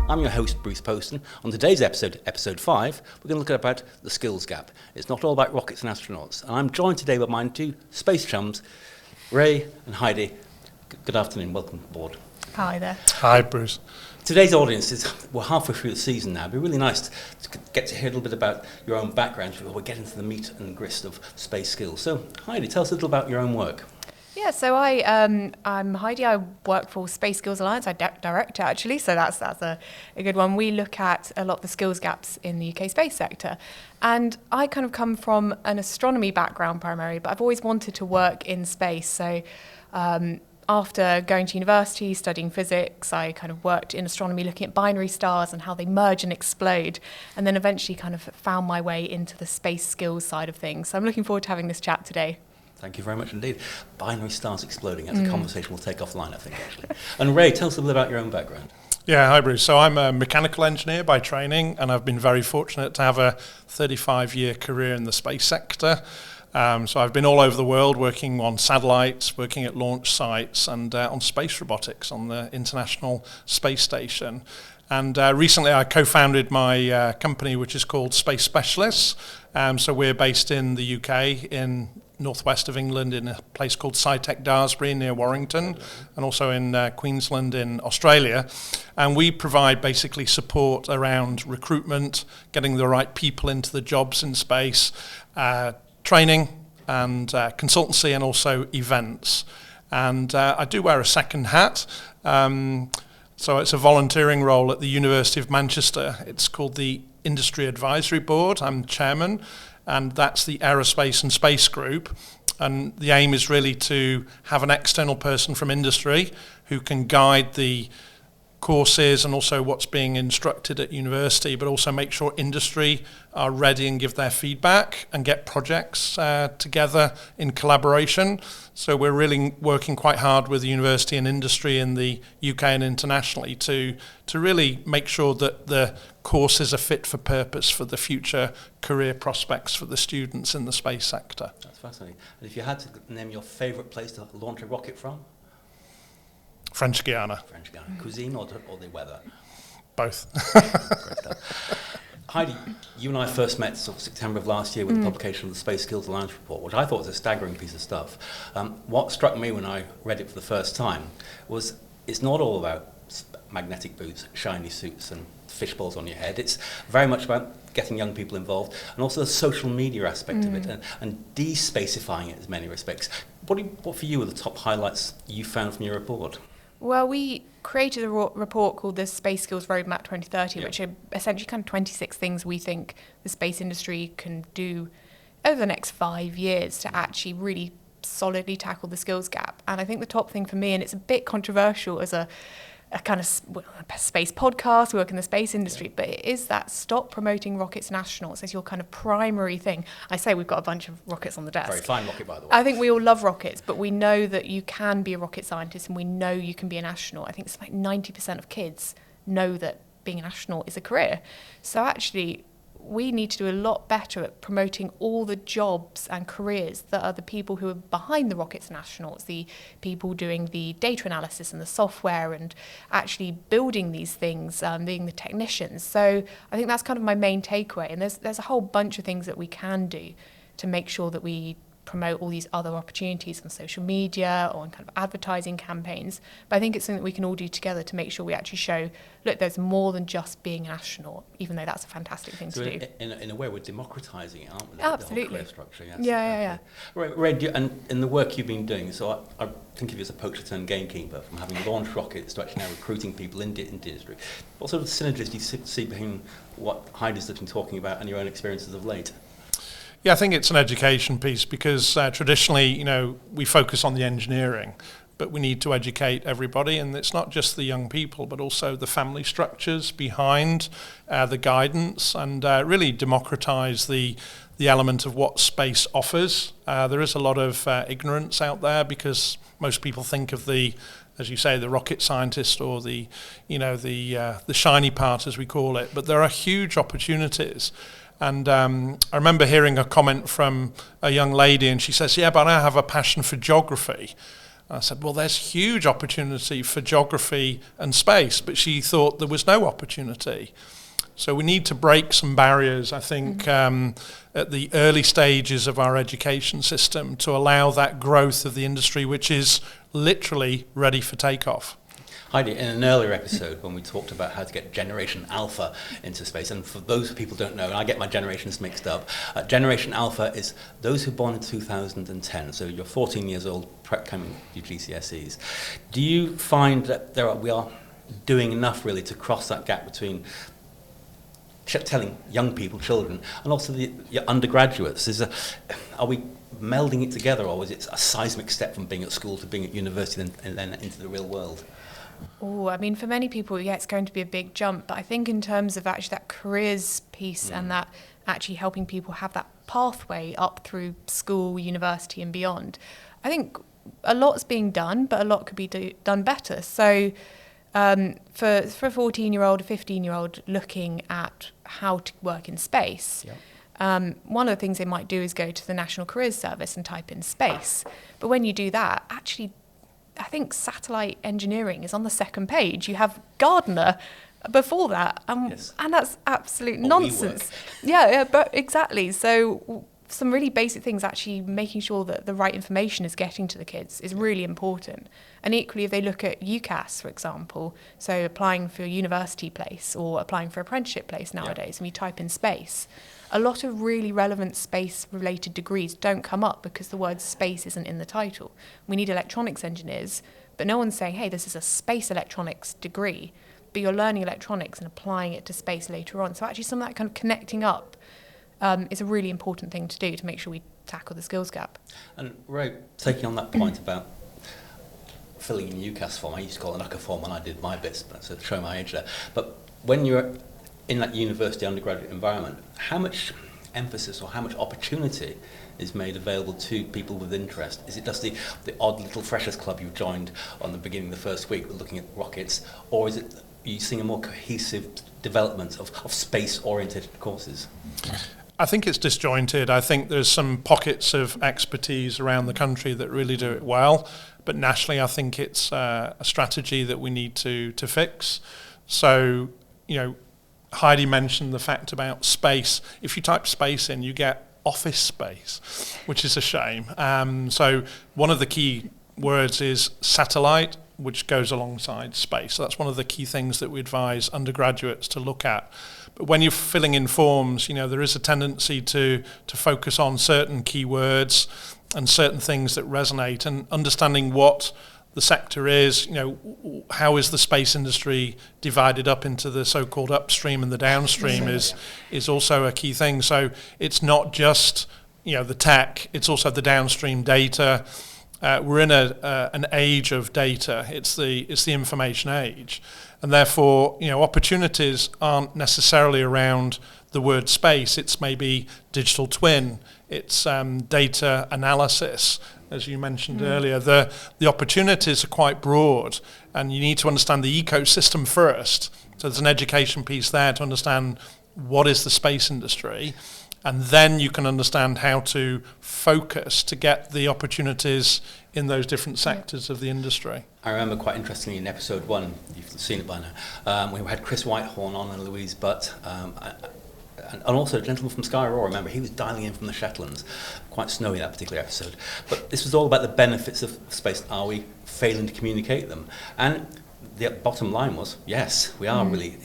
I'm your host, Bruce Poston. On today's episode, episode 5, we're going to look about the skills gap. It's not all about rockets and astronauts. And I'm joined today by my two space chums, Ray and Heidi. Good afternoon, welcome aboard. Hi there. Hi, Bruce. Today's audience we're halfway through the season now. It'd be really nice to get to hear a little bit about your own background before we get into the meat and grist of space skills. So, Heidi, tell us a little about your own work. Yeah, so I'm Heidi. I work for Space Skills Alliance. I direct it, actually, so that's a good one. We look at a lot of the skills gaps in the UK space sector. And I kind of come from an astronomy background primarily, but I've always wanted to work in space. So after going to university, studying physics, I kind of worked in astronomy looking at binary stars and how they merge and explode, and then eventually kind of found my way into the space skills side of things. So I'm looking forward to having this chat today. Thank you very much indeed. Binary stars exploding. That's a conversation we'll take offline, I think, actually. And Ray, tell us a bit about your own background. Yeah, hi, Bruce. So I'm a mechanical engineer by training, and I've been very fortunate to have a 35-year career in the space sector. So I've been all over the world working on satellites, working at launch sites, and on space robotics on the International Space Station. And recently I co-founded my company, which is called Space Specialists. So we're based in the UK, in northwest of England, in a place called Scitech Daresbury near Warrington, and also in Queensland in Australia. And we provide basically support around recruitment, getting the right people into the jobs in space, training and consultancy, and also events. And I do wear a second hat. So it's a volunteering role at the University of Manchester. It's called the Industry Advisory Board. I'm chairman, and that's the Aerospace and Space Group. And the aim is really to have an external person from industry who can guide the courses and also what's being instructed at university, but also make sure industry are ready and give their feedback and get projects together in collaboration. So we're really working quite hard with the university and industry in the UK and internationally to really make sure that the courses are fit for purpose for the future career prospects for the students in the space sector. That's fascinating. And if you had to name your favourite place to launch a rocket from? French Guiana. French Guiana. Cuisine or the weather? Both. Great stuff. Heidi, you and I first met sort of September of last year with the publication of the Space Skills Alliance report, which I thought was a staggering piece of stuff. What struck me when I read it for the first time was it's not all about magnetic boots, shiny suits and fishbowls on your head. It's very much about getting young people involved, and also the social media aspect of it, and de-spacifying it in many respects. What for you were the top highlights you found from your report? Well, we created a report called the Space Skills Roadmap 2030, which are essentially kind of 26 things we think the space industry can do over the next 5 years to actually really solidly tackle the skills gap. And I think the top thing for me, and it's a bit controversial as a kind of space podcast, we work in the space industry, but it is that stop promoting rockets and astronauts as your kind of primary thing. I say we've got a bunch of rockets on the desk. Very fine rocket, by the way. I think we all love rockets, but we know that you can be a rocket scientist and we know you can be an astronaut. I think it's like 90% of kids know that being an astronaut is a career. So actually, we need to do a lot better at promoting all the jobs and careers that are the people who are behind the rockets and astronauts, the people doing the data analysis and the software and actually building these things, being the technicians. So I think that's kind of my main takeaway. And there's a whole bunch of things that we can do to make sure that we promote all these other opportunities on social media or on kind of advertising campaigns. But I think it's something that we can all do together to make sure we actually show, look, there's more than just being an astronaut, even though that's a fantastic thing to do. In a way, we're democratising it, aren't we? Absolutely. The whole career structure. Yeah. Ray, and in the work you've been doing, so I think of you as a poacher turned gamekeeper, from having launched rockets to actually now recruiting people into industry. What sort of synergies do you see between what Heidi's been talking about and your own experiences of late? Yeah, I think it's an education piece because traditionally, we focus on the engineering, but we need to educate everybody, and it's not just the young people, but also the family structures behind the guidance, and really democratize the element of what space offers. There is a lot of ignorance out there because most people think of as you say, the rocket scientist or the shiny part, as we call it, but there are huge opportunities. And I remember hearing a comment from a young lady, and she says, yeah, but I have a passion for geography. I said, well, there's huge opportunity for geography and space, but she thought there was no opportunity. So we need to break some barriers, I think, at the early stages of our education system to allow that growth of the industry, which is literally ready for takeoff. Heidi, in an earlier episode when we talked about how to get Generation Alpha into space, and for those people who don't know, and I get my generations mixed up, Generation Alpha is those who were born in 2010, so you're 14 years old, coming to your GCSEs. Do you find that we are doing enough really to cross that gap between telling young people, children, and also your undergraduates? Are we melding it together, or is it a seismic step from being at school to being at university and then into the real world? Oh, I mean, for many people, yeah, it's going to be a big jump. But I think in terms of actually that careers piece and that actually helping people have that pathway up through school, university and beyond, I think a lot's being done, but a lot could be done better. So for a 14-year-old, a 15-year-old looking at how to work in space, one of the things they might do is go to the National Careers Service and type in space. But when you do that, actually, I think satellite engineering is on the second page. You have gardener before that, and that's absolute nonsense. Yeah, but exactly. So some really basic things, actually making sure that the right information is getting to the kids is really important. And equally, if they look at UCAS, for example, so applying for a university place or applying for apprenticeship place nowadays, and you type in space, a lot of really relevant space-related degrees don't come up because the word space isn't in the title. We need electronics engineers, but no one's saying, hey, this is a space electronics degree, but you're learning electronics and applying it to space later on. So actually some of that kind of connecting up is a really important thing to do to make sure we tackle the skills gap. And Ray, taking on that point about filling in UCAS form, I used to call it an UCA form when I did my bits, but to show my age there. But when you're in that university undergraduate environment, how much emphasis or how much opportunity is made available to people with interest? Is it just the odd little freshers club you joined on the beginning of the first week looking at rockets, or are you seeing a more cohesive development of space-oriented courses? I think it's disjointed. I think there's some pockets of expertise around the country that really do it well, but nationally I think it's a strategy that we need to fix. So, Heidi mentioned the fact about space. If you type space in, you get office space, which is a shame. So one of the key words is satellite, which goes alongside space. So that's one of the key things that we advise undergraduates to look at. But when you're filling in forms, there is a tendency to focus on certain keywords and certain things that resonate, and understanding what the sector is, how is the space industry divided up into the so-called upstream and the downstream is also a key thing. So it's not just the tech, it's also the downstream data. We're in an age of data. It's the information age, and therefore opportunities aren't necessarily around the word space. It's maybe digital twin. It's data analysis. As you mentioned earlier, the opportunities are quite broad, and you need to understand the ecosystem first. So there's an education piece there to understand what is the space industry, and then you can understand how to focus to get the opportunities in those different sectors of the industry. I remember quite interestingly in episode 1, you've seen it by now, we had Chris Whitehorn on and Louise Butt, and also a gentleman from Skye Raw. Remember, he was dialing in from the Shetlands. Quite snowy, that particular episode. But this was all about the benefits of space. Are we failing to communicate them? And the bottom line was, yes, we are really.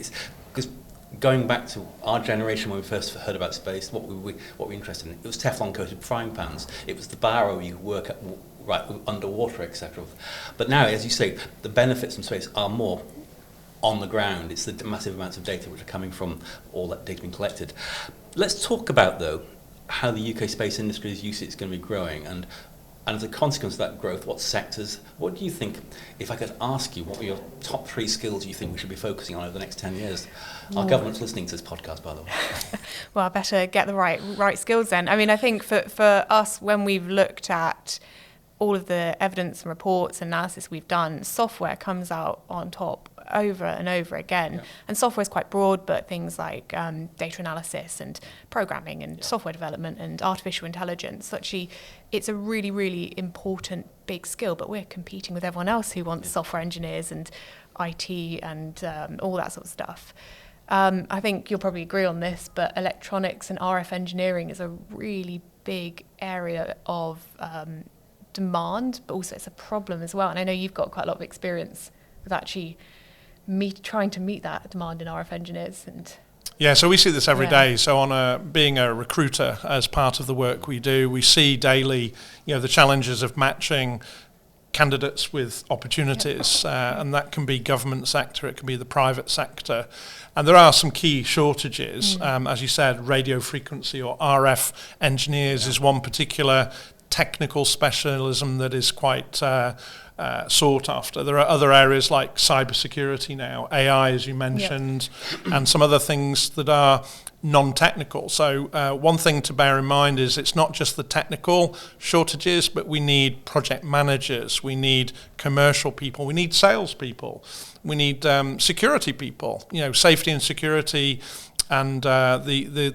Because going back to our generation when we first heard about space, what were we interested in? It was Teflon-coated frying pans. It was the barrow you work at, right, underwater, etc. But now, as you say, the benefits from space are more on the ground. It's the massive amounts of data which are coming from all that data being collected. Let's talk about, though, how the UK space industry's usage is going to be growing, and as a consequence of that growth, what sectors, what do you think, if I could ask you, what are your top 3 skills you think we should be focusing on over the next 10 years? Our government's listening to this podcast, by the way. Well, I better get the right skills then. I mean, I think for us, when we've looked at all of the evidence and reports and analysis we've done, software comes out on top over and over again. Yeah. And software is quite broad, but things like data analysis and programming and software development and artificial intelligence, actually, it's a really, really important big skill, but we're competing with everyone else who wants software engineers and IT and all that sort of stuff. I think you'll probably agree on this, but electronics and RF engineering is a really big area of demand, but also it's a problem as well. And I know you've got quite a lot of experience with actually trying to meet that demand in RF engineers. And yeah, so we see this every day. So being a recruiter, as part of the work we do, we see daily, the challenges of matching candidates with opportunities, and that can be government sector, it can be the private sector. And there are some key shortages. As you said, radio frequency or RF engineers is one particular technical specialism that is quite sought after. There are other areas like cybersecurity now, AI, as you mentioned, and some other things that are non-technical. So one thing to bear in mind is it's not just the technical shortages, but we need project managers, we need commercial people, we need salespeople, we need security people. Safety and security and the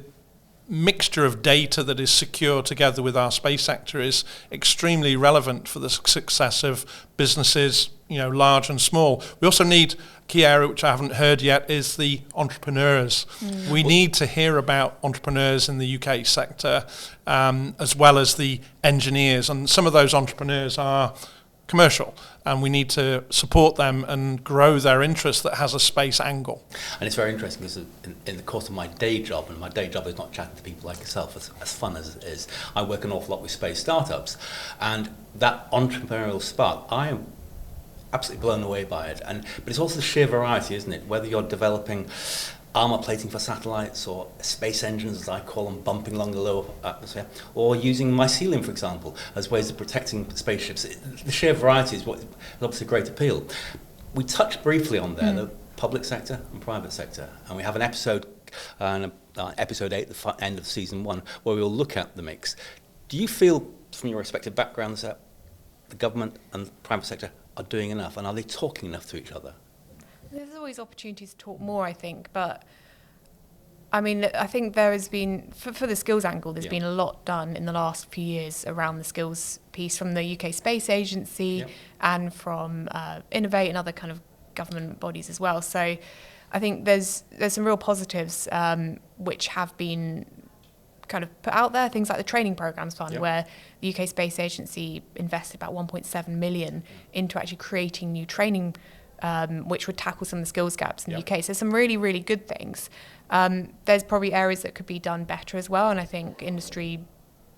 mixture of data that is secure together with our space sector is extremely relevant for the success of businesses, large and small. We also need key area, which I haven't heard yet, is the entrepreneurs. We need to hear about entrepreneurs in the UK sector, as well as the engineers. And some of those entrepreneurs are commercial, and we need to support them and grow their interest that has a space angle. And it's very interesting because in the course of my day job, and my day job is not chatting to people like yourself, as fun as it is, I work an awful lot with space startups, and that entrepreneurial spark, I am absolutely blown away by it. But it's also the sheer variety, isn't it? Whether you're developing armor plating for satellites or space engines, as I call them, bumping along the lower atmosphere, or using mycelium, for example, as ways of protecting spaceships. The sheer variety is what is obviously a great appeal. We touched briefly on there, the public sector and private sector, and we have an episode, episode 8, the end of season 1, where we'll look at the mix. Do you feel, from your respective backgrounds, that the government and the private sector are doing enough, and are they talking enough to each other? There's always opportunities to talk more, I think, but I think there has been, for the skills angle, there's been a lot done in the last few years around the skills piece from the UK Space Agency and from Innovate and other kind of government bodies as well. So I think there's some real positives which have been kind of put out there, things like the training programs fund, where the UK Space Agency invested about 1.7 million into actually creating new training which would tackle some of the skills gaps in the UK. So some really, really good things. There's probably areas that could be done better as well, and I think industry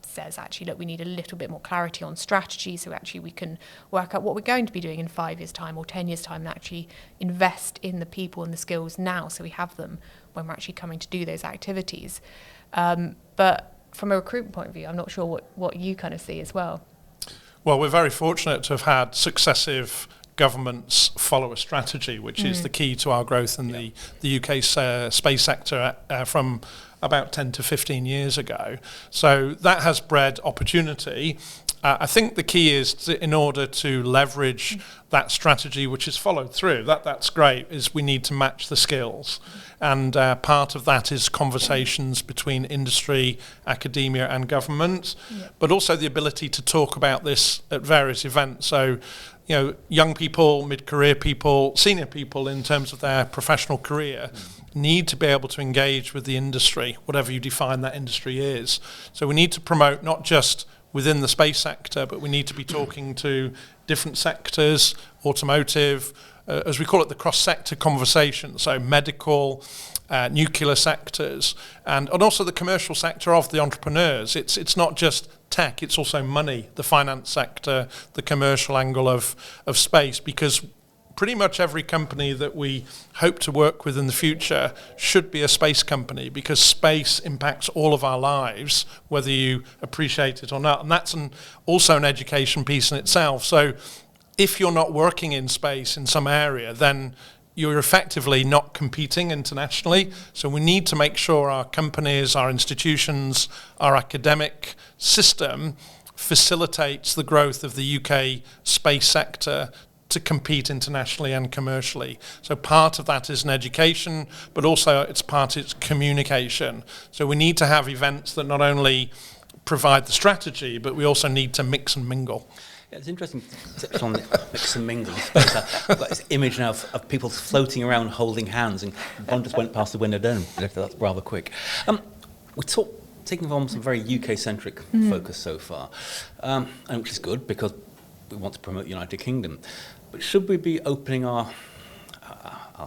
says, actually, look, we need a little bit more clarity on strategy, so actually we can work out what we're going to be doing in 5 years' time or 10 years' time, and actually invest in the people and the skills now so we have them when we're actually coming to do those activities. But from a recruitment point of view, I'm not sure what you kind of see as well. Well, we're very fortunate to have had successive governments follow a strategy, which is the key to our growth in the UK space sector from about 10 to 15 years ago. So that has bred opportunity. I think the key is in order to leverage that strategy, which is followed through, that's great, is we need to match the skills. And part of that is conversations between industry, academia and government, but also the ability to talk about this at various events. So, young people, mid-career people, senior people in terms of their professional career need to be able to engage with the industry, whatever you define that industry is. So we need to promote not just within the space sector, but we need to be talking to different sectors, automotive, as we call it, the cross-sector conversation, so medical, nuclear sectors, and also the commercial sector of the entrepreneurs. It's not just tech, it's also money, the finance sector, the commercial angle of space, because pretty much every company that we hope to work with in the future should be a space company, because space impacts all of our lives, whether you appreciate it or not. And that's also an education piece in itself. So if you're not working in space in some area, then you're effectively not competing internationally. So we need to make sure our companies, our institutions, our academic system facilitates the growth of the UK space sector to compete internationally and commercially. So part of that is an education, but also it's communication. So we need to have events that not only provide the strategy, but we also need to mix and mingle. Yeah, it's interesting on the mix and mingle space. I've got this image now of people floating around holding hands, and one just went past the window down. That's rather quick. Taking on some very UK-centric focus so far, and which is good because we want to promote United Kingdom. But should we be opening I'll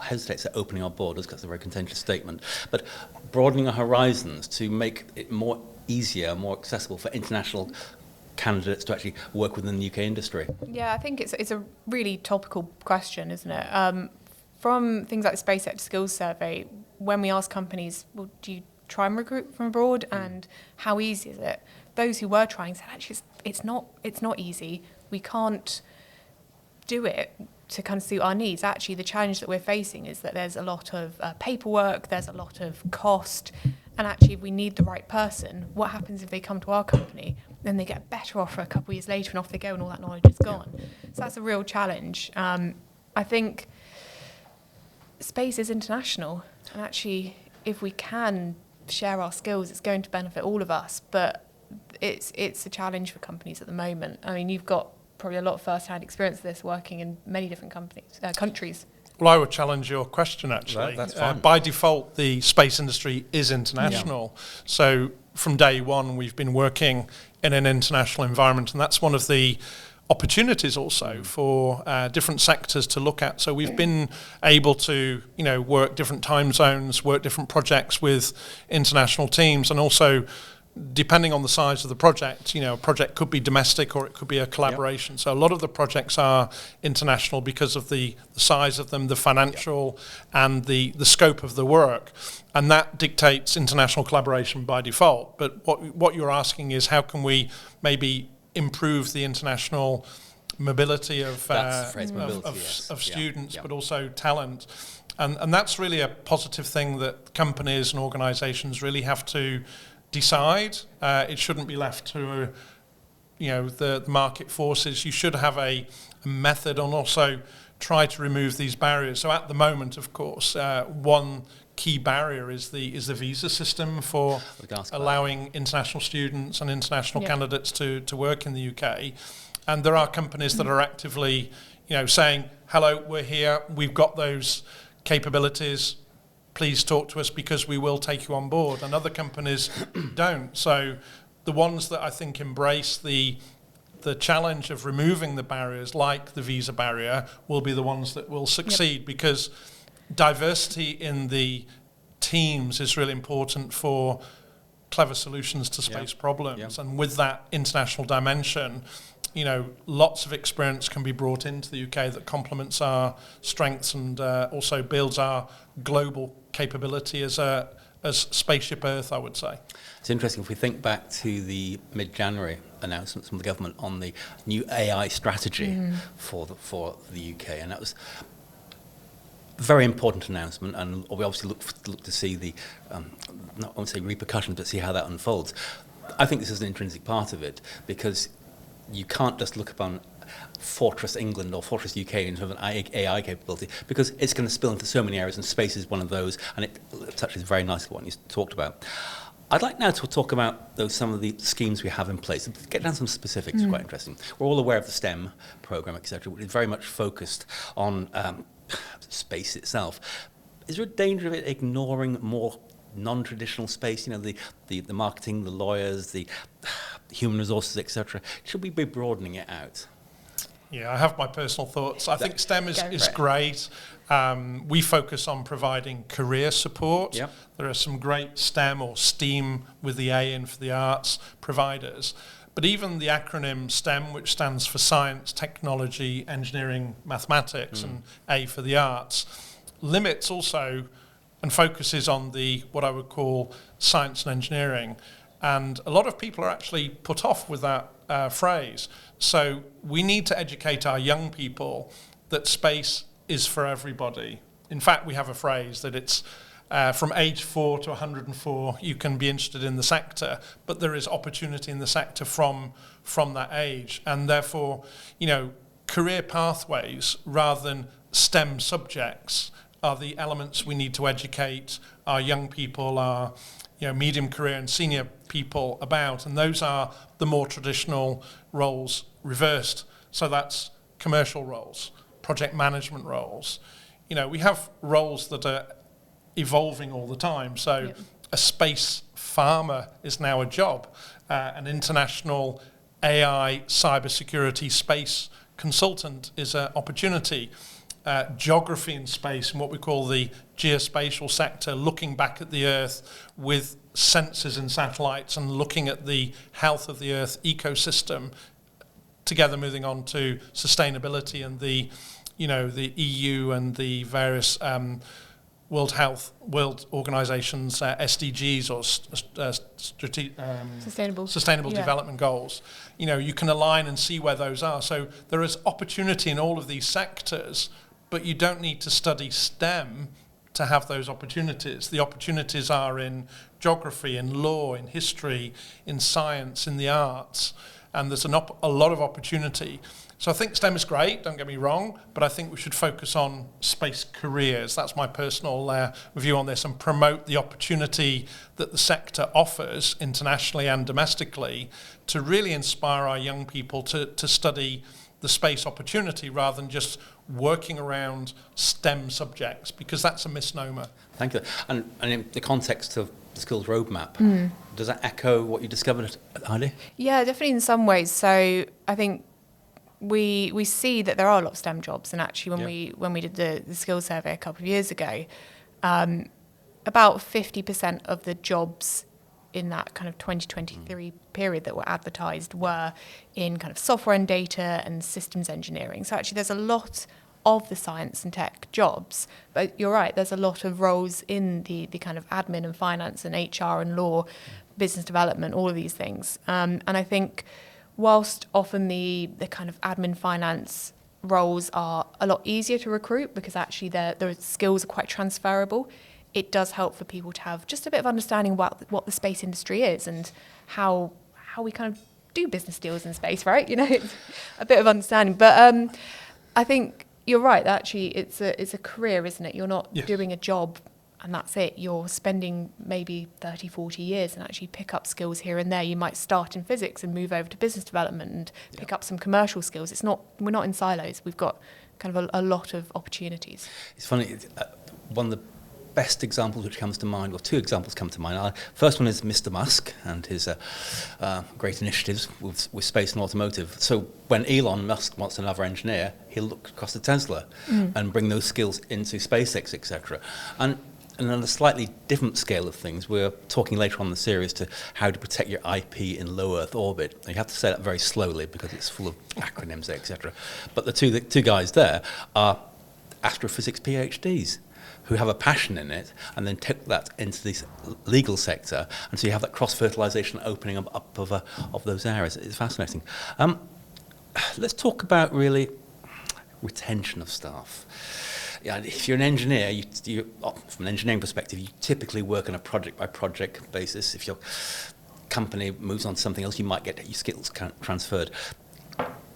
hesitate to say opening our borders because it's a very contentious statement, but broadening our horizons to make it more easier, more accessible for international candidates to actually work within the UK industry? Yeah, I think it's a really topical question, isn't it? From things like the Space Sector Skills Survey, when we ask companies, well, do you try and recruit from abroad, and how easy is it? Those who were trying said, actually, it's not easy. We can't do it to kind of suit our needs. Actually, the challenge that we're facing is that there's a lot of paperwork, there's a lot of cost, and actually, if we need the right person, what happens if they come to our company? Then they get a better offer a couple of years later, and off they go, and all that knowledge is gone. So that's a real challenge. I think space is international, and actually, if we can share our skills, it's going to benefit all of us. But it's a challenge for companies at the moment. I mean, you've got probably a lot of first-hand experience of this, working in many different countries. Well, I would challenge your question, actually. That's fine. By default, the space industry is international. Yeah. So from day one, we've been working in an international environment, and that's one of the opportunities also for different sectors to look at. So we've been able to, work different time zones, work different projects with international teams, and also depending on the size of the project, a project could be domestic or it could be a collaboration. Yep. So a lot of the projects are international because of the size of them, the financial and the scope of the work. And that dictates international collaboration by default. But what you're asking is how can we maybe improve the international mobility of students, but also talent. And that's really a positive thing that companies and organisations really have to decide. It shouldn't be left to the market forces. You should have a method and also try to remove these barriers. So at the moment, of course, one key barrier is the visa system for allowing international students and international candidates to work in the UK. And there are companies that are actively saying, hello, we're here, we've got those capabilities, please talk to us because we will take you on board. And other companies don't. So the ones that I think embrace the challenge of removing the barriers, like the visa barrier, will be the ones that will succeed because diversity in the teams is really important for clever solutions to space problems. And with that international dimension, lots of experience can be brought into the UK that complements our strengths and also builds our global capability as Spaceship Earth, I would say. It's interesting if we think back to the mid-January announcements from the government on the new AI strategy for the UK, and that was a very important announcement, and we obviously look to see the not I won't say repercussions, but see how that unfolds. I think this is an intrinsic part of it because you can't just look upon Fortress England or Fortress UK in terms of AI capability because it's going to spill into so many areas, and space is one of those, and it touches very nicely what you talked about. I'd like now to talk about some of the schemes we have in place. Get down some specifics, quite interesting. We're all aware of the STEM programme, etc., which is very much focused on space itself. Is there a danger of it ignoring more non-traditional space, the marketing, the lawyers, the human resources, etc.? Should we be broadening it out? Yeah, I have my personal thoughts. I think STEM is great. We focus on providing career support. Yep. There are some great STEM or STEAM with the A in for the arts providers. But even the acronym STEM, which stands for science, technology, engineering, mathematics, and A for the arts, limits also and focuses on what I would call science and engineering. And a lot of people are actually put off with that phrase. So we need to educate our young people that space is for everybody. In fact, we have a phrase that it's from age 4 to 104, you can be interested in the sector, but there is opportunity in the sector from that age. And therefore, career pathways rather than STEM subjects are the elements we need to educate our young people, our medium career and senior people about, and those are the more traditional roles reversed. So that's commercial roles, project management roles. We have roles that are evolving all the time. So a space farmer is now a job. An international AI cybersecurity space consultant is an opportunity. Geography in space and what we call the geospatial sector, looking back at the Earth with sensors and satellites and looking at the health of the Earth ecosystem, together moving on to sustainability and the EU and the various World Organizations SDGs or sustainable development goals. You can align and see where those are. So there is opportunity in all of these sectors, but you don't need to study STEM to have those opportunities. The opportunities are in geography, in law, in history, in science, in the arts, and there's a lot of opportunity. So I think STEM is great, don't get me wrong, but I think we should focus on space careers. That's my personal view on this, and promote the opportunity that the sector offers internationally and domestically to really inspire our young people to study the space opportunity rather than just working around STEM subjects, because that's a misnomer. Thank you. And in the context of the skills roadmap, does that echo what you discovered at Heidi? Yeah, definitely in some ways. So I think we see that there are a lot of STEM jobs, and actually when we did the skills survey a couple of years ago, about 50% of the jobs in that kind of 2023 period that were advertised were in kind of software and data and systems engineering. So actually there's a lot of the science and tech jobs, but you're right, there's a lot of roles in the kind of admin and finance and HR and law, business development, all of these things. And I think whilst often the kind of admin finance roles are a lot easier to recruit because actually their skills are quite transferable, it does help for people to have just a bit of understanding about what the space industry is and how we kind of do business deals in space, right? It's a bit of understanding. But I think you're right, actually it's a career, isn't it? You're not doing a job and that's it. You're spending maybe 30, 40 years and actually pick up skills here and there. You might start in physics and move over to business development and pick up some commercial skills. We're not in silos. We've got kind of a lot of opportunities. It's funny, one of the best examples which comes to mind, or two examples come to mind. First one is Mr. Musk and his great initiatives with space and automotive. So when Elon Musk wants another engineer, he'll look across to Tesla and bring those skills into SpaceX, etc. And on a slightly different scale of things, we're talking later on in the series to how to protect your IP in low Earth orbit. You have to say that very slowly because it's full of acronyms, etc. But the two guys there are astrophysics PhDs who have a passion in it and then take that into the legal sector, and so you have that cross-fertilisation opening up of those areas. It's fascinating. Let's talk about really retention of staff. Yeah, if you're an engineer, you from an engineering perspective, you typically work on a project-by-project basis. If your company moves on to something else, you might get your skills transferred.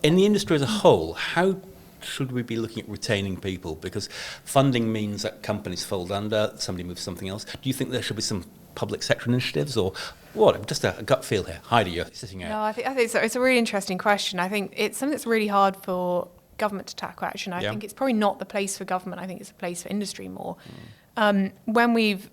In the industry as a whole, how should we be looking at retaining people? Because funding means that companies fold under, somebody moves to something else. Do you think there should be some public sector initiatives, or what? Just a gut feel here. Heidi, you're sitting out. No, I think so. It's a really interesting question. I think it's something that's really hard for government to tackle, actually. I think it's probably not the place for government. I think it's a place for industry more. When we've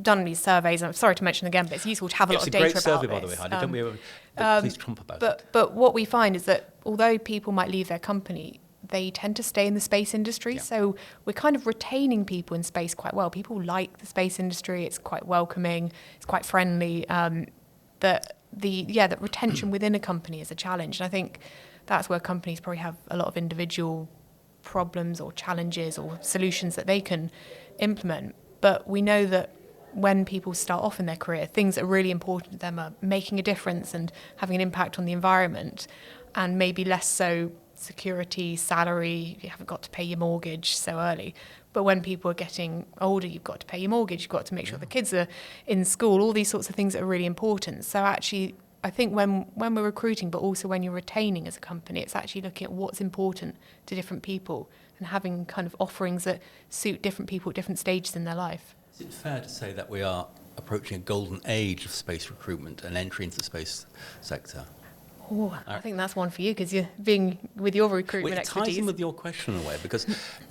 done these surveys, and I'm sorry to mention again, but it's useful to have a lot of data about this. It's a great survey, by the way, Heidi. Don't be please trump about it. But what we find is that although people might leave their company, they tend to stay in the space industry. Yeah. So we're kind of retaining people in space quite well. People like the space industry. It's quite welcoming. It's quite friendly. That retention within a company is a challenge. And I think that's where companies probably have a lot of individual problems or challenges or solutions that they can implement. But we know that when people start off in their career, things that are really important to them are making a difference and having an impact on the environment, and maybe less so security, salary. You haven't got to pay your mortgage so early. But when people are getting older, you've got to pay your mortgage, you've got to make sure the kids are in school, all these sorts of things that are really important. So actually I think when we're recruiting, but also when you're retaining as a company, it's actually looking at what's important to different people and having kind of offerings that suit different people at different stages in their life. Is it fair to say that we are approaching a golden age of space recruitment and entry into the space sector? Oh, I think that's one for you, because you're being with your recruitment expertise. It ties in with your question in a way, because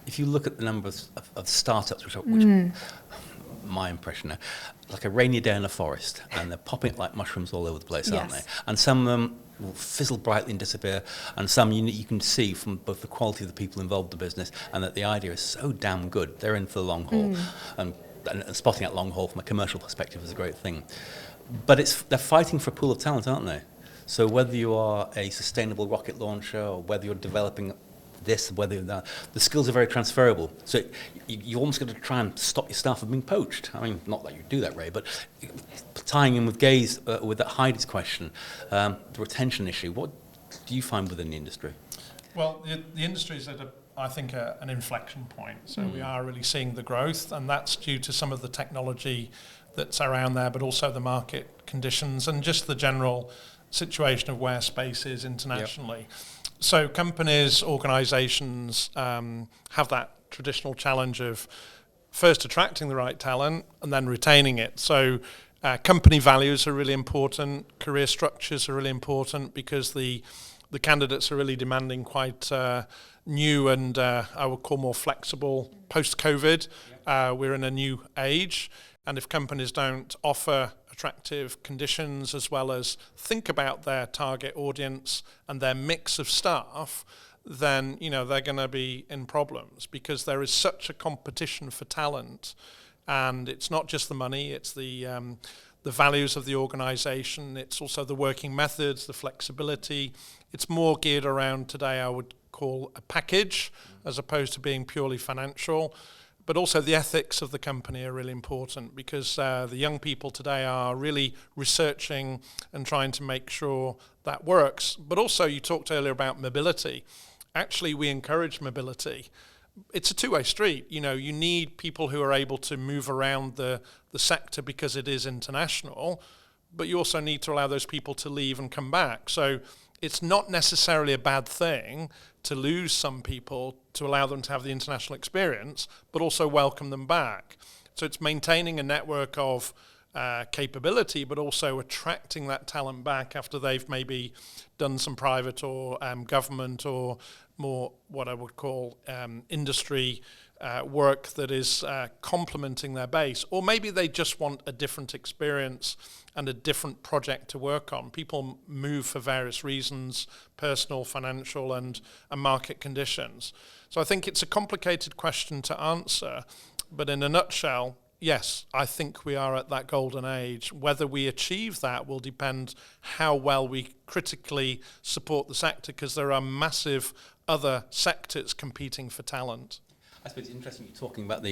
if you look at the number of startups, which my impression now, like a rainy day in a forest, and they're popping up like mushrooms all over the place, aren't they? And some of them will fizzle brightly and disappear, and some you can see from both the quality of the people involved in the business and that the idea is so damn good, they're in for the long haul. And spotting that long haul from a commercial perspective is a great thing. But they're fighting for a pool of talent, aren't they? So whether you are a sustainable rocket launcher or whether you're developing this, whether that, the skills are very transferable. So you almost got to try and stop your staff from being poached. I mean, not that you do that, Ray, but tying in with with that Heidi's question, the retention issue, what do you find within the industry? Well, the industry is at I think an inflection point. So we are really seeing the growth, and that's due to some of the technology that's around there, but also the market conditions and just the general situation of where space is internationally. So companies, organisations have that traditional challenge of first attracting the right talent and then retaining it. So company values are really important, career structures are really important, because the candidates are really demanding quite new and I would call more flexible post-COVID. We're in a new age, and if companies don't offer attractive conditions as well as think about their target audience and their mix of staff, then they're going to be in problems, because there is such a competition for talent, and it's not just the money, it's the values of the organisation, it's also the working methods, the flexibility. It's more geared around today, I would call a package, as opposed to being purely financial. But also the ethics of the company are really important, because the young people today are really researching and trying to make sure that works. But also, you talked earlier about mobility. Actually, we encourage mobility. It's a two-way street. You need people who are able to move around the sector because it is international, but you also need to allow those people to leave and come back. So it's not necessarily a bad thing to lose some people to allow them to have the international experience, but also welcome them back. So it's maintaining a network of capability, but also attracting that talent back after they've maybe done some private or government or more what I would call industry work that is complementing their base. Or maybe they just want a different experience and a different project to work on. People move for various reasons, personal, financial, and market conditions. So I think it's a complicated question to answer, but in a nutshell, yes, I think we are at that golden age. Whether we achieve that will depend how well we critically support the sector, because there are massive other sectors competing for talent. I suppose it's interesting you're talking about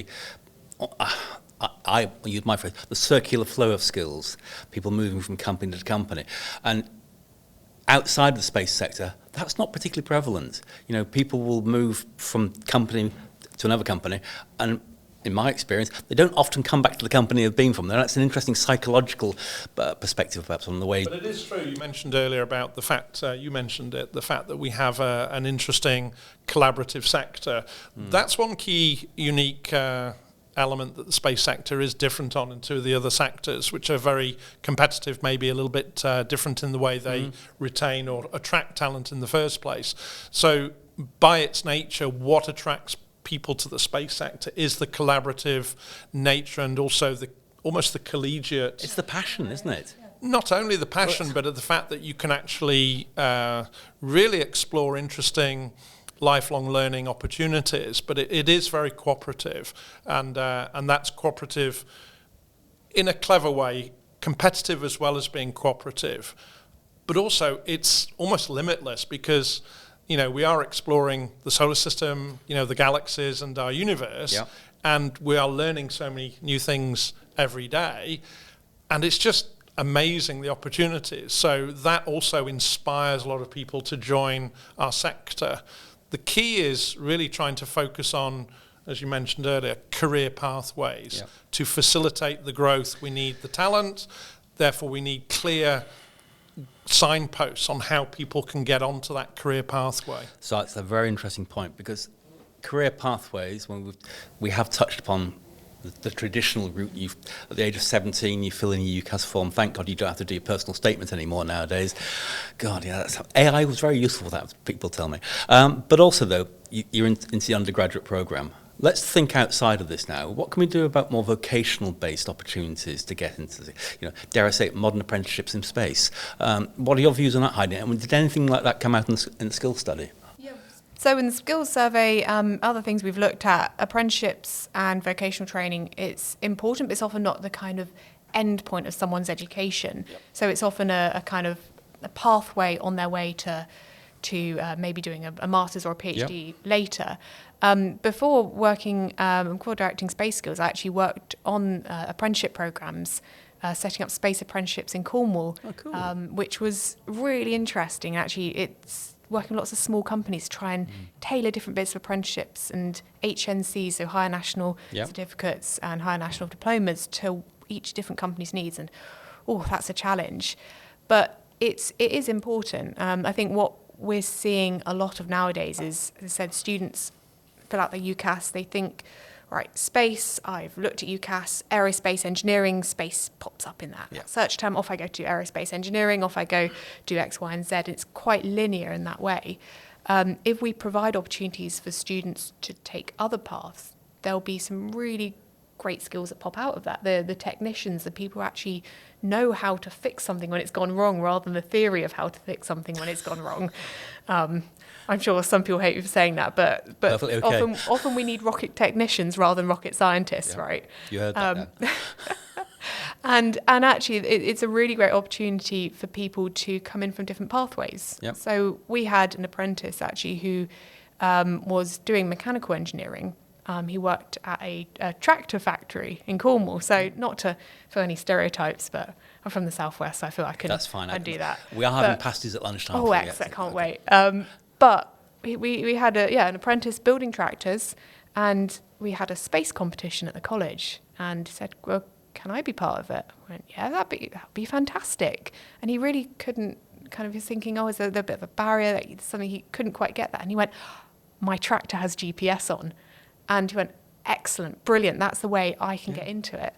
I use my phrase, the circular flow of skills, people moving from company to company. And outside the space sector, that's not particularly prevalent. People will move from company to another company, and in my experience, they don't often come back to the company they've been from. That's an interesting psychological perspective, perhaps, on the way. But it is true. You mentioned earlier about the fact, the fact that we have an interesting collaborative sector. That's one key unique element that the space sector is different on to the other sectors, which are very competitive, maybe a little bit different in the way they retain or attract talent in the first place. So by its nature, what attracts people to the space sector is the collaborative nature and also almost the collegiate. It's the passion, isn't it? Not only the passion, but the fact that you can actually really explore interesting lifelong learning opportunities. But it is very cooperative, and that's cooperative in a clever way, competitive as well as being cooperative. But also it's almost limitless, because we are exploring the solar system, the galaxies and our universe, and we are learning so many new things every day, and it's just amazing, the opportunities. So that also inspires a lot of people to join our sector. The key is really trying to focus on, as you mentioned earlier, career pathways. To facilitate the growth. We need the talent, therefore we need clear signposts on how people can get onto that career pathway? So that's a very interesting point, because career pathways, when we have touched upon the traditional route. At the age of 17, you fill in your UCAS form. Thank God you don't have to do your personal statement anymore nowadays. God, yeah, AI was very useful for that, people tell me. But also, though, you're into the undergraduate program. Let's think outside of this now. What can we do about more vocational-based opportunities to get into, dare I say, modern apprenticeships in space? What are your views on that, Heidi? And did anything like that come out in the skills study? So in the skills survey, other things we've looked at, apprenticeships and vocational training, it's important, but it's often not the kind of end point of someone's education. Yep. So it's often a kind of a pathway on their way to maybe doing a master's or a PhD later. Before working co-directing Space Skills, I actually worked on apprenticeship programs, setting up space apprenticeships in Cornwall, which was really interesting. Actually, it's working with lots of small companies to try and tailor different bits of apprenticeships and HNCs, so higher national certificates and higher national diplomas, to each different company's needs. And that's a challenge, but it is important. I think what we're seeing a lot of nowadays is, as I said, students fill out their UCAS, they think, right, space, I've looked at UCAS, aerospace engineering, space pops up in that search term, off I go to aerospace engineering, off I go do X, Y, and Z. It's quite linear in that way. If we provide opportunities for students to take other paths, there'll be some really great skills that pop out of that. The technicians, the people who actually know how to fix something when it's gone wrong, rather than the theory of how to fix something when it's gone wrong. I'm sure some people hate me for saying that, but okay. often we need rocket technicians rather than rocket scientists, right? You heard that. And actually, it's a really great opportunity for people to come in from different pathways. Yep. So we had an apprentice actually who was doing mechanical engineering. He worked at a tractor factory in Cornwall. So not to fill any stereotypes, but I'm from the southwest, so I feel I can undo that. We are having pasties at lunchtime. Oh, excellent! Can't wait. But we had an apprentice building tractors, and we had a space competition at the college, and he said, well, can I be part of it? I went, yeah, that'd be fantastic. And he really couldn't, kind of, he was thinking, is there a bit of a barrier, something he couldn't quite get that. And he went, my tractor has GPS on. And he went, excellent, brilliant, that's the way I can get into it.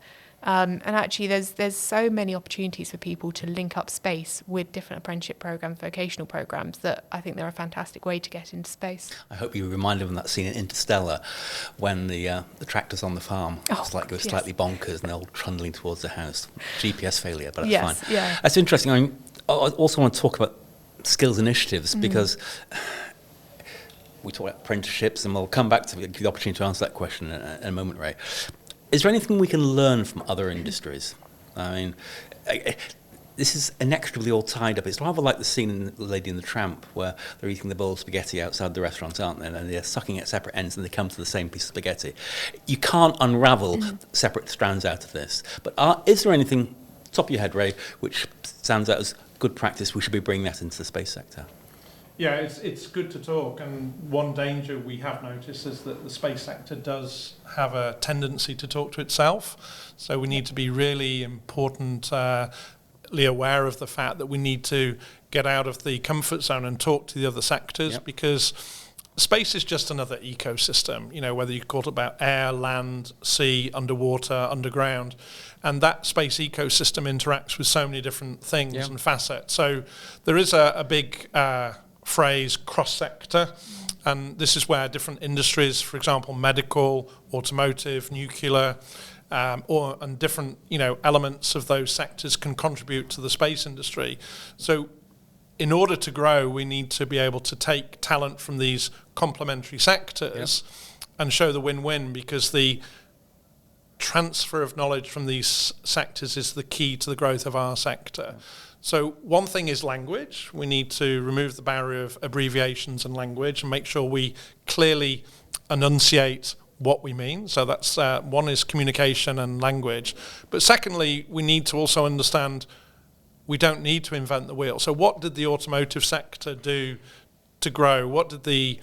And actually, there's so many opportunities for people to link up space with different apprenticeship programs, vocational programs, that I think they're a fantastic way to get into space. I hope you were reminded of that scene in Interstellar when the tractor's on the farm. It's like goes slightly bonkers and they're all trundling towards the house. GPS failure, but that's fine. Yeah. That's interesting. I also want to talk about skills initiatives because we talk about apprenticeships, and we'll come back to the opportunity to answer that question in a moment, Ray. Is there anything we can learn from other industries? I mean, this is inextricably all tied up. It's rather like the scene in The Lady and the Tramp, where they're eating the bowl of spaghetti outside the restaurant, aren't they? And they're sucking at separate ends, and they come to the same piece of spaghetti. You can't unravel separate strands out of this. But is there anything, top of your head, Ray, which stands out as good practice we should be bringing that into the space sector? Yeah, it's good to talk, and one danger we have noticed is that the space sector does have a tendency to talk to itself. So we need to be really importantly aware of the fact that we need to get out of the comfort zone and talk to the other sectors, because space is just another ecosystem, whether you call it about air, land, sea, underwater, underground. And that space ecosystem interacts with so many different things and facets. So there is a big phrase, cross-sector, and this is where different industries, for example, medical, automotive, nuclear, and different elements of those sectors can contribute to the space industry. So in order to grow, we need to be able to take talent from these complementary sectors and show the win-win, because the transfer of knowledge from these sectors is the key to the growth of our sector. So one thing is language. We need to remove the barrier of abbreviations and language and make sure we clearly enunciate what we mean. So that's one is communication and language. But secondly, we need to also understand we don't need to invent the wheel. So what did the automotive sector do to grow? What did the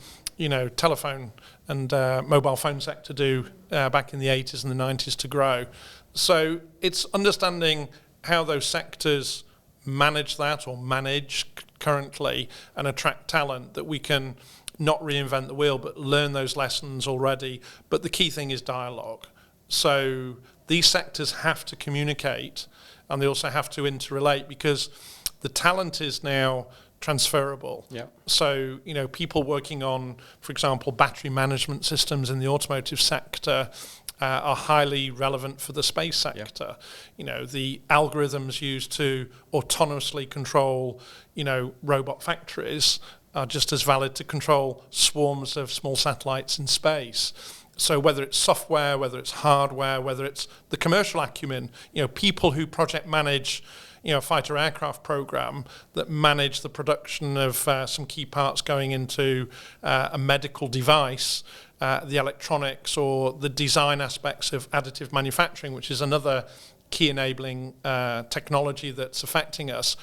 telephone and mobile phone sector do back in the 80s and the 90s to grow? So it's understanding how those sectors manage that or manage currently and attract talent, that we can not reinvent the wheel but learn those lessons already. But the key thing is dialogue. So these sectors have to communicate, and they also have to interrelate, because the talent is now transferable. Yeah. So, people working on, for example, battery management systems in the automotive sector are highly relevant for the space sector. Yeah. The algorithms used to autonomously control, robot factories are just as valid to control swarms of small satellites in space. So whether it's software, whether it's hardware, whether it's the commercial acumen, people who project manage, a fighter aircraft program that manage the production of some key parts going into a medical device, the electronics, or the design aspects of additive manufacturing, which is another key enabling technology that's affecting us.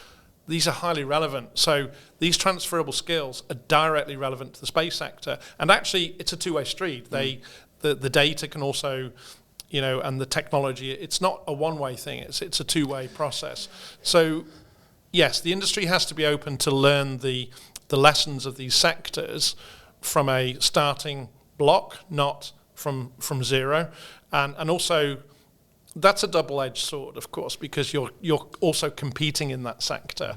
These are highly relevant. So these transferable skills are directly relevant to the space sector. And actually, it's a two-way street. The data can also, and the technology, it's not a one-way thing. It's a two-way process. So, yes, the industry has to be open to learn the lessons of these sectors from a starting block, not from zero. And also, that's a double-edged sword, of course, because you're also competing in that sector.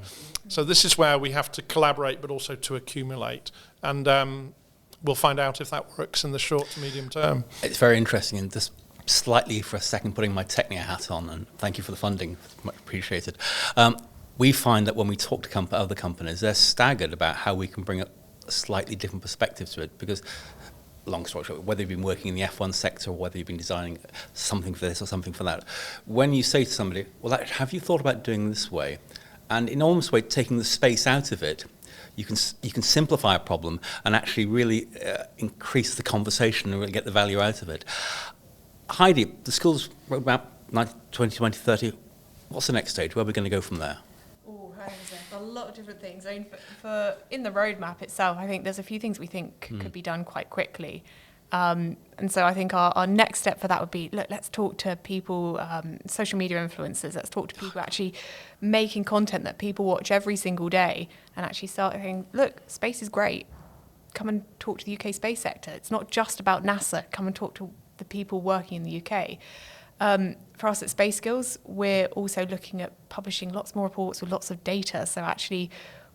So this is where we have to collaborate, but also to accumulate. And we'll find out if that works in the short to medium term. It's very interesting, and just slightly for a second putting my Technia hat on, and thank you for the funding, much appreciated. We find that when we talk to other companies, they're staggered about how we can bring a slightly different perspective to it, because long story short, whether you've been working in the F1 sector or whether you've been designing something for this or something for that, when you say to somebody, well, have you thought about doing this way? And in almost a way, taking the space out of it, you can simplify a problem and actually really increase the conversation and really get the value out of it. Heidi, the school's roadmap 2020-30, what's the next stage? Where are we going to go from there? A lot of different things. I mean, for in the roadmap itself, I think there's a few things we think could be done quite quickly. And so I think our next step for that would be, look, let's talk to people, social media influencers, let's talk to people actually making content that people watch every single day, and actually start thinking, look, space is great. Come and talk to the UK space sector. It's not just about NASA. Come and talk to the people working in the UK. For us at Space Skills, we're also looking at publishing lots more reports with lots of data. So actually,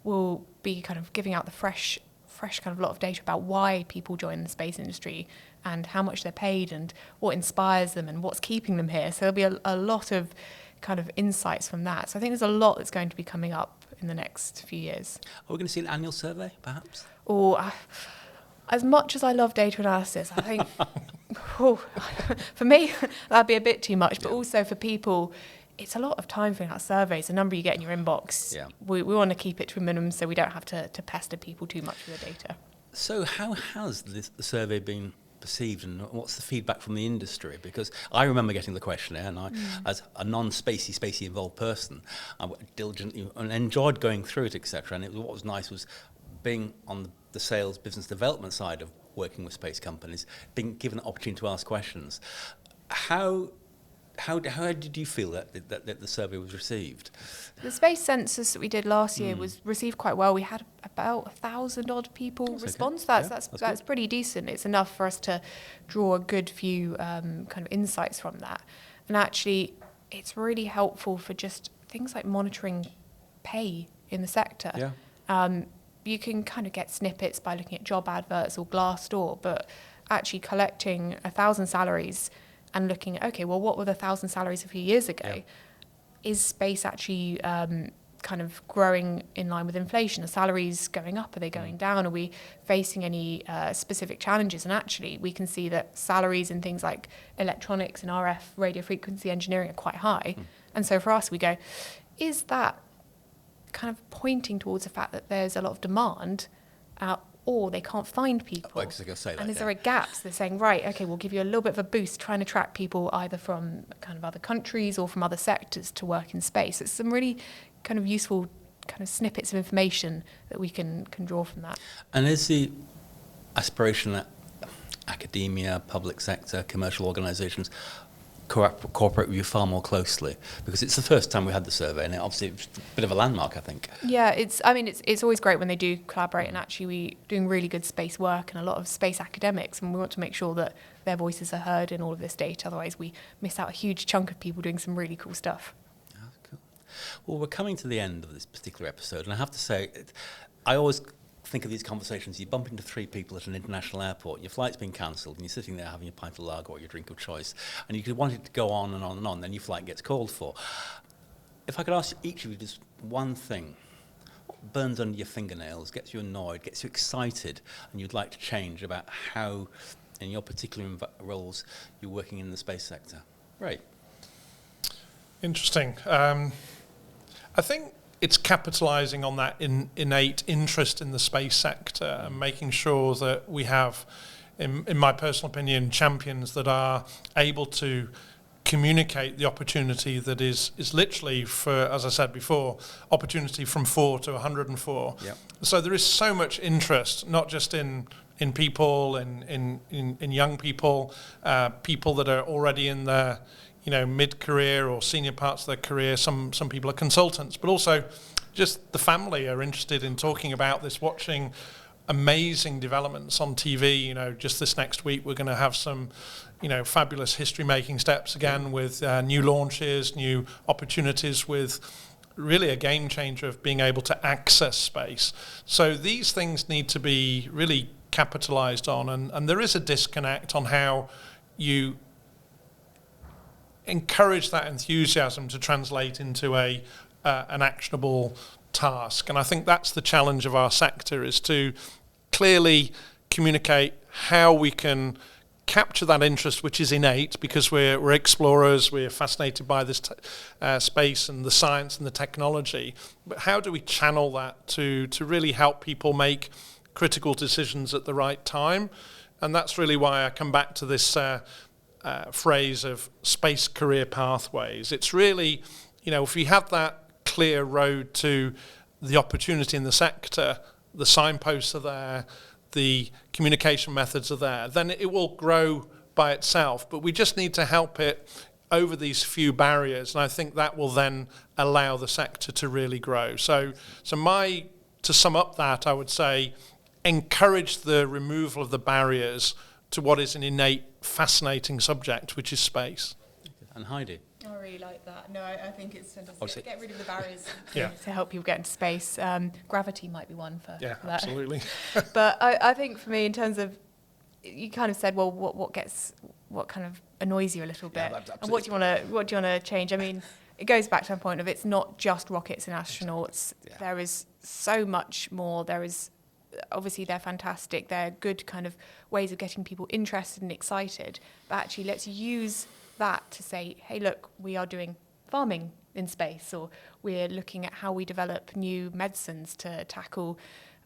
we'll be kind of giving out the fresh kind of lot of data about why people join the space industry and how much they're paid and what inspires them and what's keeping them here. So there'll be a lot of kind of insights from that. So I think there's a lot that's going to be coming up in the next few years. Are we going to see an annual survey, perhaps? Or as much as I love data analysis, I think for me, that'd be a bit too much. But also for people, it's a lot of time filling out surveys. The number you get in your inbox, we want to keep it to a minimum so we don't have to pester people too much with the data. So how has the survey been perceived, and what's the feedback from the industry? Because I remember getting the questionnaire, and I, as a non-spacey involved person, I diligently and enjoyed going through it, etc. And what was nice was being on the sales business development side of working with space companies, being given the opportunity to ask questions. How did you feel that the survey was received? The space census that we did last year was received quite well. We had about 1,000 odd people respond to that. Okay. So that's pretty decent. It's enough for us to draw a good few kind of insights from that. And actually, it's really helpful for just things like monitoring pay in the sector. Yeah. You can kind of get snippets by looking at job adverts or Glassdoor, but actually collecting 1,000 salaries and looking at, okay, well, what were the 1,000 salaries a few years ago? Yeah. Is space actually kind of growing in line with inflation? Are salaries going up? Are they going down? Are we facing any specific challenges? And actually, we can see that salaries in things like electronics and RF, radio frequency engineering, are quite high. And so for us, we go, is that kind of pointing towards the fact that there's a lot of demand, or they can't find people? I was going to say that, and is there a gap? So they're saying, right, okay, we'll give you a little bit of a boost, try and attract people either from kind of other countries or from other sectors to work in space. It's some really kind of useful kind of snippets of information that we can draw from that. And is the aspiration that academia, public sector, commercial organisations cooperate with you far more closely? Because it's the first time we had the survey, and obviously it's a bit of a landmark, I think. Yeah, it's always great when they do collaborate, and actually we're doing really good space work and a lot of space academics, and we want to make sure that their voices are heard in all of this data. Otherwise, we miss out a huge chunk of people doing some really cool stuff. Oh, cool. Well, we're coming to the end of this particular episode, and I have to say, I always think of these conversations. You bump into 3 people at an international airport, your flight's been cancelled, and you're sitting there having your pint of lager or your drink of choice, and you could want it to go on and on and on, then your flight gets called for. If I could ask each of you just one thing, what burns under your fingernails, gets you annoyed, gets you excited, and you'd like to change about how, in your particular roles, you're working in the space sector? Ray? Interesting. I think it's capitalising on that innate interest in the space sector and making sure that we have, in my personal opinion, champions that are able to communicate the opportunity that is literally, for, as I said before, opportunity from 4 to 104. Yep. So there is so much interest, not just in people, in young people, people that are already in their mid-career or senior parts of their career. Some people are consultants, but also just the family are interested in talking about this, watching amazing developments on TV. Just this next week, we're going to have some, fabulous history-making steps again with new launches, new opportunities, with really a game changer of being able to access space. So these things need to be really capitalized on, and there is a disconnect on how you encourage that enthusiasm to translate into an actionable task. And I think that's the challenge of our sector, is to clearly communicate how we can capture that interest, which is innate, because we're explorers, we're fascinated by this space and the science and the technology. But how do we channel that to really help people make critical decisions at the right time? And that's really why I come back to this phrase of space career pathways. It's really, if you have that clear road to the opportunity in the sector, the signposts are there, the communication methods are there, then it will grow by itself. But we just need to help it over these few barriers, and I think that will then allow the sector to really grow. So to sum up that, I would say, encourage the removal of the barriers to what is an innate, fascinating subject, which is space. And Heidi? I really like that. No, I think it's fantastic. Obviously. Get rid of the barriers Yeah. to help people get into space. Gravity might be one for that. Absolutely. But I think for me, in terms of, you kind of said, well, what kind of annoys you a little bit, and what do you want to change? I mean, it goes back to the point of, it's not just rockets and astronauts. Yeah. There is so much more. There is, obviously they're fantastic. They're good kind of ways of getting people interested and excited. But actually, let's use that to say, hey, look, we are doing farming in space, or we're looking at how we develop new medicines to tackle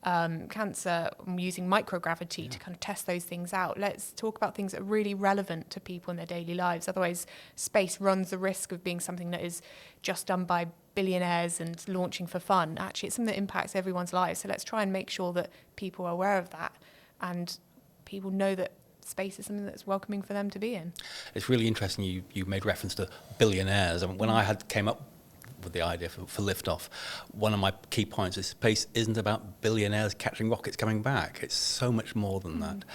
cancer using microgravity to kind of test those things out. Let's talk about things that are really relevant to people in their daily lives. Otherwise, space runs the risk of being something that is just done by billionaires and launching for fun. Actually, it's something that impacts everyone's lives. So let's try and make sure that people are aware of that, and people know that space is something that's welcoming for them to be in. It's really interesting you made reference to billionaires. I mean, when I came up with the idea for liftoff, one of my key points is space isn't about billionaires catching rockets coming back. It's so much more than that.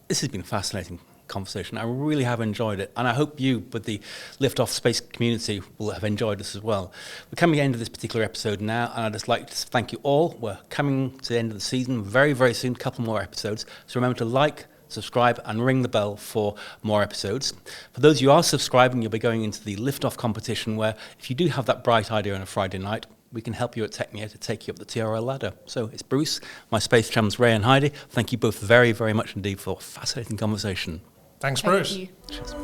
This has been a fascinating conversation. I really have enjoyed it, and I hope you, with the liftoff space community, will have enjoyed this as well. We're coming to the end of this particular episode now, and I'd just like to thank you all. We're coming to the end of the season very, very soon, a couple more episodes. So remember to like, subscribe and ring the bell for more episodes. For those of you who are subscribing, you'll be going into the liftoff competition, where if you do have that bright idea on a Friday night, we can help you at Technia to take you up the TRL ladder. So it's Bruce, my space chums Ray and Heidi. Thank you both very, very much indeed for a fascinating conversation. Thanks, Bruce. Thank you. Cheers.